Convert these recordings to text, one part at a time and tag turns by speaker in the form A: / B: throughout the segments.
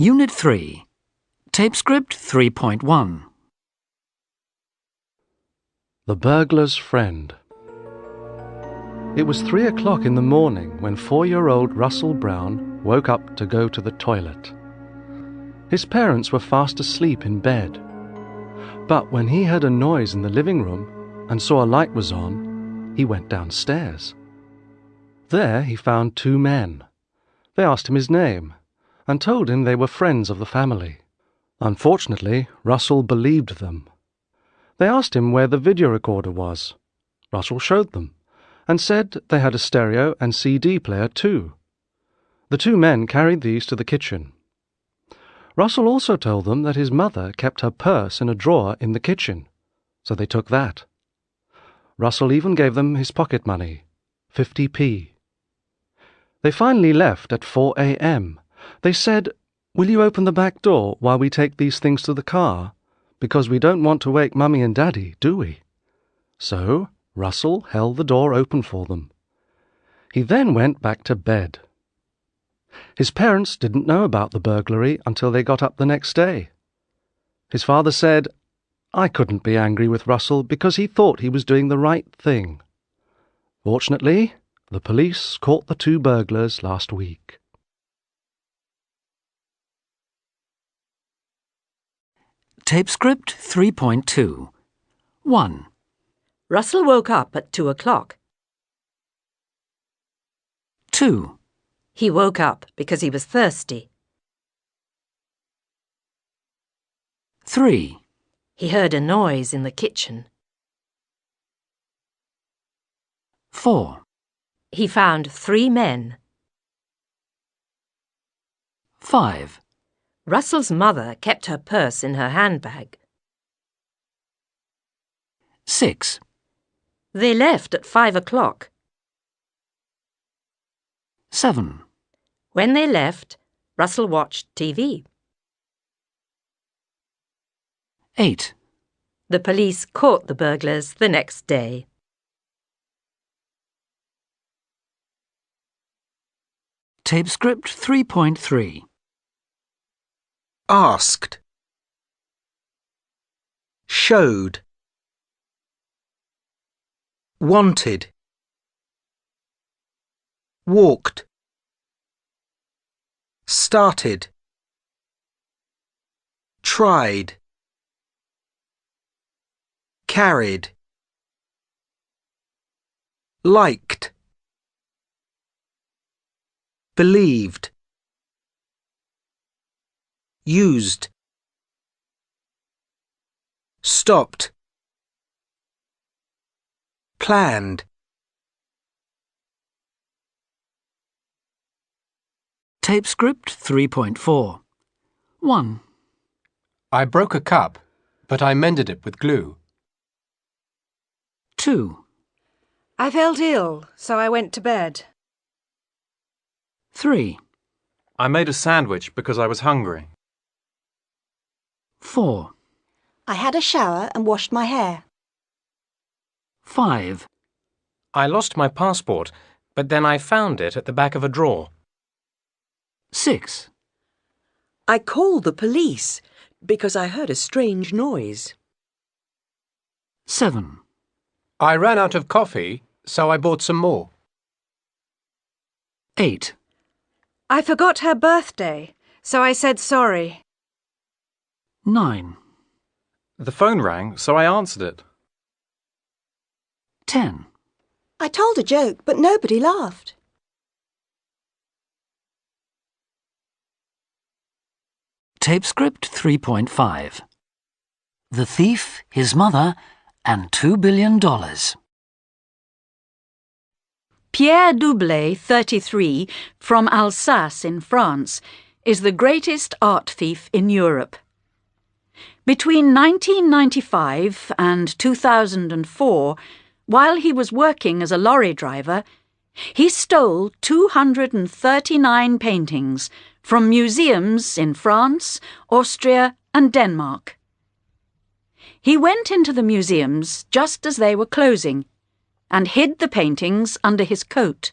A: Unit 3, Tape Script 3.1.
B: The Burglar's Friend. It was 3 o'clock in the morning when 4-year-old Russell Brown woke up to go to the toilet. His parents were fast asleep in bed. But when he heard a noise in the living room and saw a light was on, he went downstairs. There he found 2 men. They asked him his name and told him they were friends of the family. Unfortunately, Russell believed them. They asked him where the video recorder was. Russell showed them and said they had a stereo and CD player too. The 2 men carried these to the kitchen. Russell also told them that his mother kept her purse in a drawer in the kitchen, so they took that. Russell even gave them his pocket money, 50p. They finally left at 4 a.m. They said, "Will you open the back door while we take these things to the car? Because we don't want to wake Mummy and Daddy, do we?" So Russell held the door open for them. He then went back to bed. His parents didn't know about the burglary until they got up the next day. His father said, "I couldn't be angry with Russell because he thought he was doing the right thing." Fortunately, the police caught the 2 burglars last week.
A: Tape Script 3.2. 1.
C: Russell woke up at 2 o'clock.
A: 2.
C: He woke up because he was thirsty.
A: 3.
C: He heard a noise in the kitchen.
A: 4.
C: He found 3 men.
A: 5.
C: Russell's mother kept her purse in her handbag.
A: 6.
C: They left at 5 o'clock.
A: 7.
C: When they left, Russell watched TV.
A: 8.
C: The police caught the burglars the next day.
A: Tape Script 3.3.
D: Asked, showed, wanted, walked, started, tried, carried, liked, believed, used, stopped, planned.
A: Tape Script 3.4. 1.
E: I broke a cup, but I mended it with glue.
A: 2.
F: I felt ill, so I went to bed.
A: 3.
E: I made a sandwich because I was hungry.
A: 4.
F: I had a shower and washed my hair.
A: 5.
E: I lost my passport, but then I found it at the back of a drawer.
A: 6.
G: I called the police because I heard a strange noise.
A: 7.
E: I ran out of coffee, so I bought some more.
A: 8.
F: I forgot her birthday, so I said sorry.
A: 9.
E: The phone rang, so I answered it.
A: 10.
F: I told a joke, but nobody laughed.
A: Tape Script 3.5. The Thief, His Mother, and $2 billion.
H: Pierre Doublet, 33, from Alsace in France, is the greatest art thief in Europe. Between 1995 and 2004, while he was working as a lorry driver, he stole 239 paintings from museums in France, Austria, and Denmark. He went into the museums just as they were closing and hid the paintings under his coat.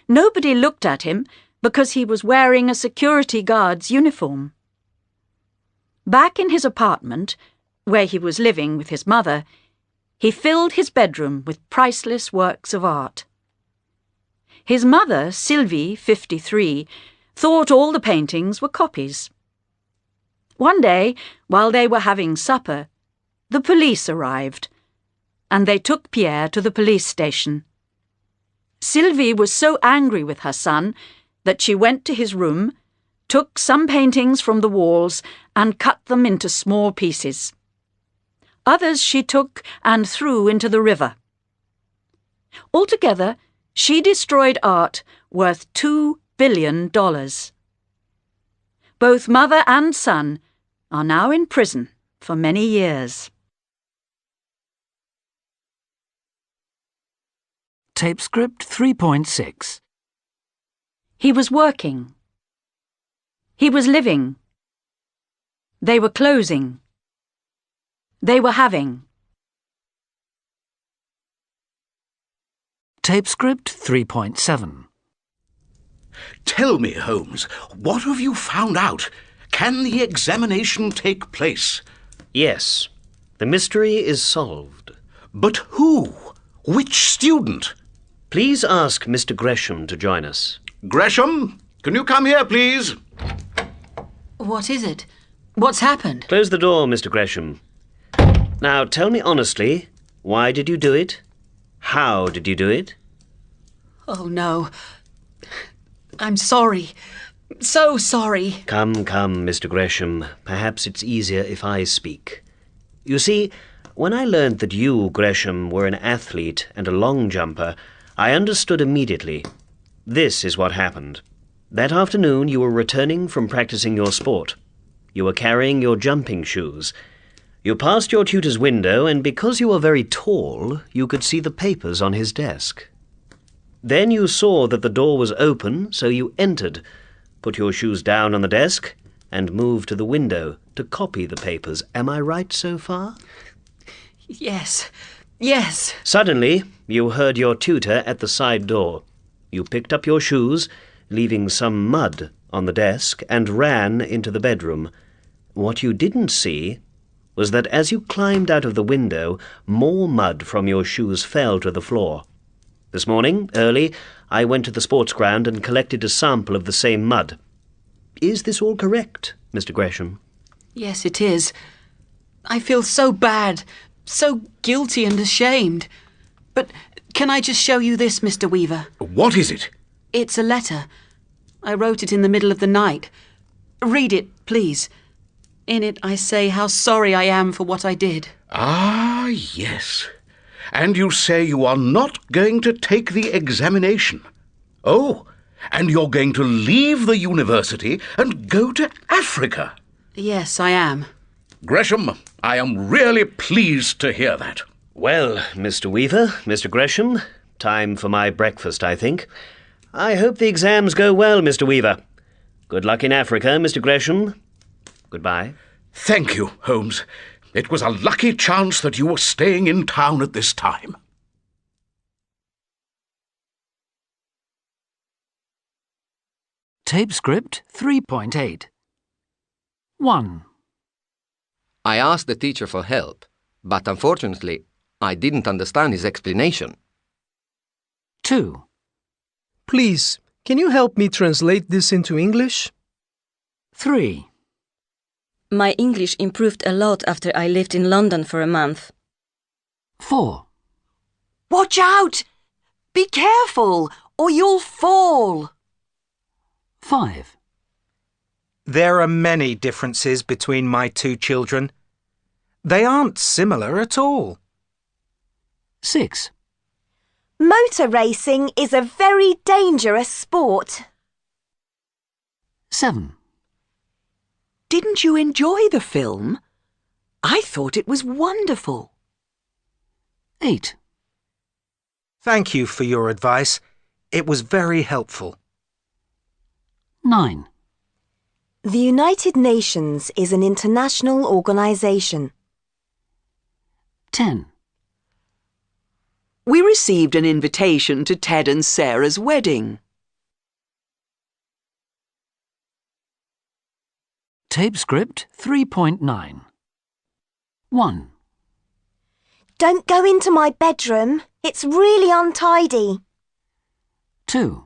H: Nobody looked at him because he was wearing a security guard's uniform. Back in his apartment, where he was living with his mother, he filled his bedroom with priceless works of art. His mother, Sylvie, 53, thought all the paintings were copies. One day, while they were having supper, the police arrived, and they took Pierre to the police station. Sylvie was so angry with her son that she went to his room, took some paintings from the walls and cut them into small pieces. Others she took and threw into the river. Altogether, she destroyed art worth $2 billion. Both mother and son are now in prison for many years.
A: Tape script 3.6.
H: He was working. He was living. They were closing. They were having.
A: Tape script 3.7.
I: Tell me, Holmes, what have you found out? Can the examination take place?
J: Yes. The mystery is solved.
I: But who? Which student?
J: Please ask Mr. Gresham to join us.
I: Gresham, can you come here, please?
K: What is it? What's happened?
J: Close the door, Mr. Gresham. Now, tell me honestly, why did you do it? How did you do it?
K: Oh, no. I'm sorry. So sorry.
J: Come, Mr. Gresham. Perhaps it's easier if I speak. You see, when I learned that you, Gresham, were an athlete and a long jumper, I understood immediately. This is what happened. That afternoon you were returning from practicing your sport. You were carrying your jumping shoes. You passed your tutor's window, and because you were very tall, you could see the papers on his desk. Then you saw that the door was open, so you entered, put your shoes down on the desk, and moved to the window to copy the papers. Am I right so far?
K: Yes. Yes.
J: Suddenly, you heard your tutor at the side door. You picked up your shoes, leaving some mud on the desk, and ran into the bedroom. What you didn't see was that as you climbed out of the window, more mud from your shoes fell to the floor. This morning, early, I went to the sports ground and collected a sample of the same mud. Is this all correct, Mr. Gresham?
K: Yes, it is. I feel so bad, so guilty and ashamed. But can I just show you this, Mr. Weaver?
I: What is it?
K: It's a letter. I wrote it in the middle of the night. Read it, please. In it I say how sorry I am for what I did.
I: Ah, yes. And you say you are not going to take the examination. Oh, and you're going to leave the university and go to Africa.
K: Yes, I am.
I: Gresham, I am really pleased to hear that.
J: Well, Mr. Weaver, Mr. Gresham, time for my breakfast, I think. I hope the exams go well, Mr. Weaver. Good luck in Africa, Mr. Gresham. Goodbye.
I: Thank you, Holmes. It was a lucky chance that you were staying in town at this time.
A: Tape script 3.8. 1.
L: I asked the teacher for help, but unfortunately, I didn't understand his explanation.
A: 2.
M: Please, can you help me translate this into English?
A: 3.
N: My English improved a lot after I lived in London for a month.
A: 4.
G: Watch out! Be careful, or you'll fall.
A: 5.
D: There are many differences between my two children. They aren't similar at all.
A: 6.
O: Motor racing is a very dangerous sport.
A: 7.
G: Didn't you enjoy the film? I thought it was wonderful.
A: 8.
D: Thank you for your advice. It was very helpful.
A: 9.
O: The United Nations is an international organisation.
A: 10.
G: We received an invitation to Ted and Sarah's wedding.
A: Tape script 3.9. 1.
O: Don't go into my bedroom. It's really untidy.
A: 2.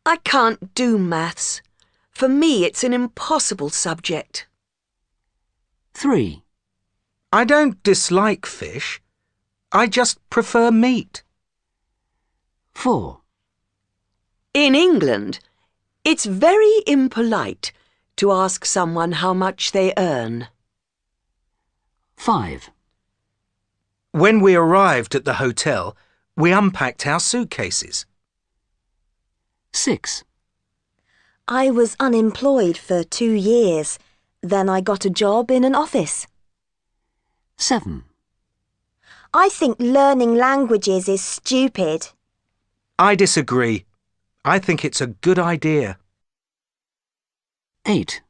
G: I can't do maths. For me, it's an impossible subject.
A: 3.
D: I don't dislike fish. I just prefer meat.
A: 4.
G: In England, it's very impolite to ask someone how much they earn.
A: 5.
D: When we arrived at the hotel, we unpacked our suitcases.
A: 6.
O: I was unemployed for 2 years. Then I got a job in an office.
A: 7.
O: I think learning languages is stupid.
D: I disagree. I think it's a good idea.
A: 8.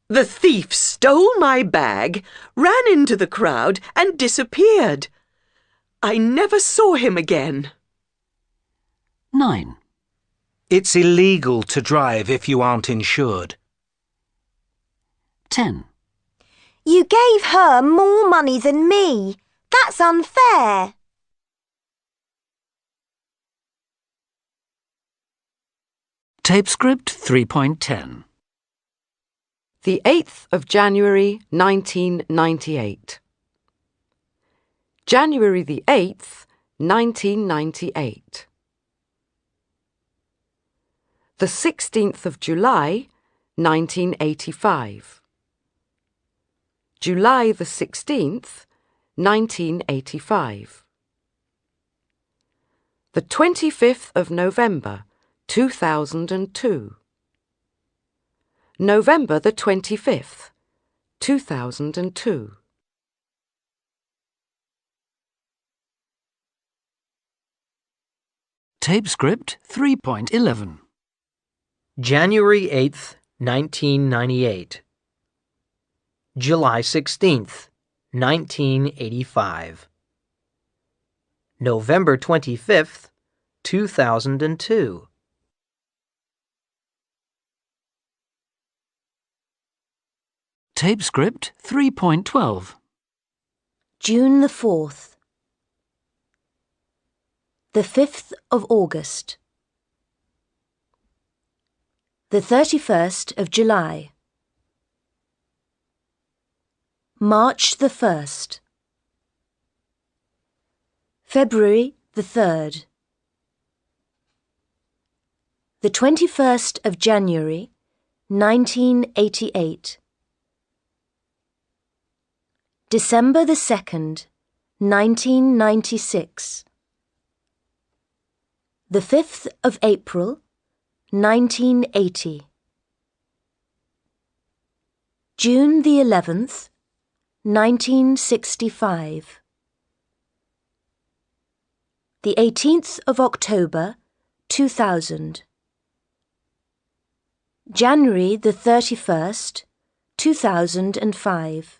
G: The thief stole my bag, ran into the crowd and disappeared. I never saw him again.
A: 9.
D: It's illegal to drive if you aren't insured.
A: 10.
O: You gave her more money than me. That's unfair.
A: Tape script 3.10.
P: The 8th of January, 1998. January the 8th, 1998. The 16th of July, 1985. July the 16th, 1985. The 25th of November, 2002. November the 25th, 2002.
A: Tape script 3.11.
Q: January 8th, 1998. July 16th, 1985. November 25th, 2002.
A: Tape script 3.12.
R: June the 4th. The 5th of August. The 31st of July. March the 1st. February the 3rd. The 21st of January, 1988. December the 2nd, 1996. The 5th of April, 1980. June the 11th, 1965. The 18th of October, 2000. January the 31st, 2005.